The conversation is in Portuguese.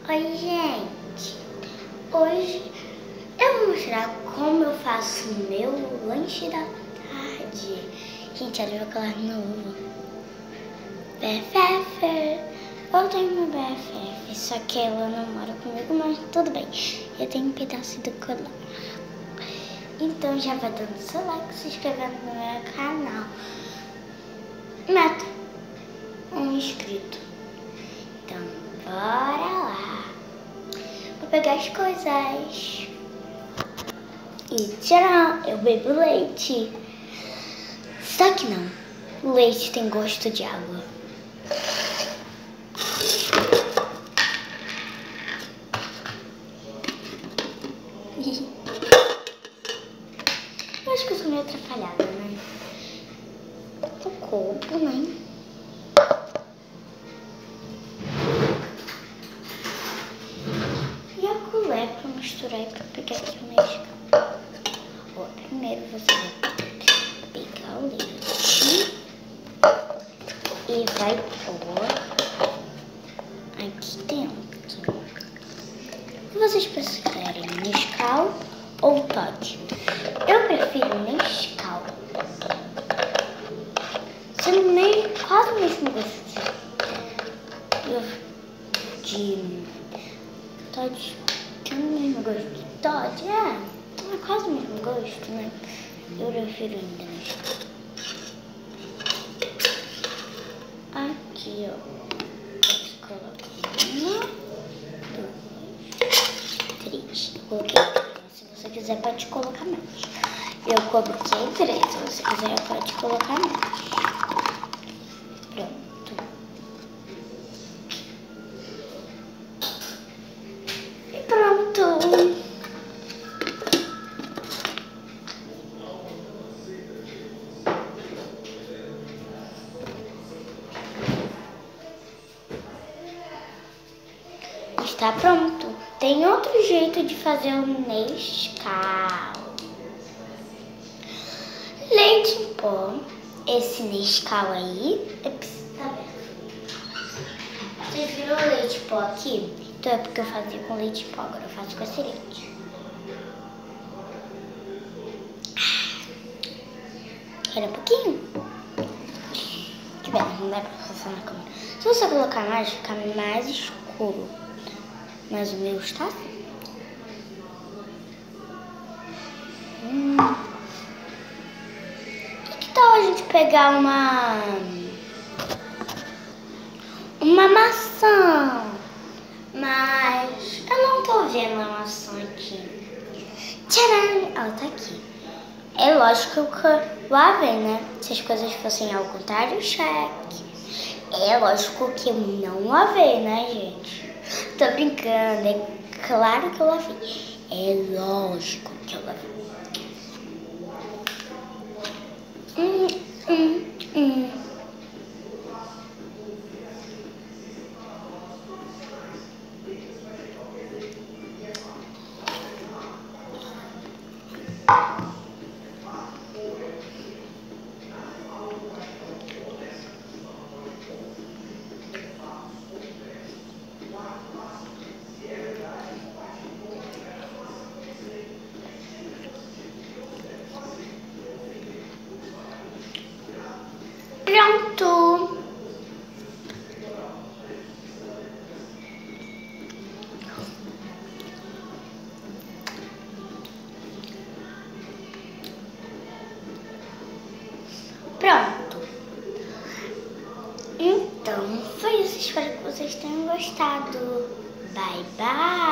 Oi, gente! Hoje eu vou mostrar como eu faço o meu lanche da tarde. Gente, olha meu colar novo. BFF! Eu tenho uma BFF, só que ela não mora comigo, mas tudo bem. Eu tenho um pedaço do colar. Então já vai dando seu like, se inscrevendo no meu canal. Meta um inscrito. Então, bora lá. Vou pegar as coisas. E tcharam, eu bebo leite. Só que não, o leite tem gosto de água. Eu acho que eu sou meio atrapalhada, né? O corpo, né? E a colher pra misturar e pra pegar aqui o Nescau. Ó, primeiro você vai pegar o leite e vai pôr aqui dentro. Se vocês preferem Nescau ou Toddy, eu prefiro Nescau. Sendo meio quase o mesmo gosto de Toddy. Tem o mesmo gosto de Toddy, é quase o mesmo gosto, né? Eu prefiro ainda Nescau. Aqui, ó. Você coloca 1, 2, 3. Eu coloquei 3. Se você quiser, pode colocar mais. Eu coloquei 3. Se você quiser, pode colocar mais. Pronto. E pronto. Está pronto. Tem outro jeito de fazer o Nescau. Leite em pó. Esse Nescau aí. Tá vendo? Vocês viram o leite em pó aqui? Então é porque eu fazia com leite em pó. Agora eu faço com esse leite. Era um pouquinho. Que bem, não dá pra passar na câmera. Se você colocar mais, fica mais escuro. Mas o meu está assim. Que tal a gente pegar uma maçã? Mas eu não tô vendo a maçã aqui. Tcharam! Ela tá aqui. É lógico que eu avei, né? Se as coisas fossem ao contrário, cheque. É lógico que eu não lavei, né, gente? Tô brincando, é claro que eu lavei. É lógico que eu lavei. Pronto. Pronto. Então, foi isso. Espero que vocês tenham gostado. Bye, bye.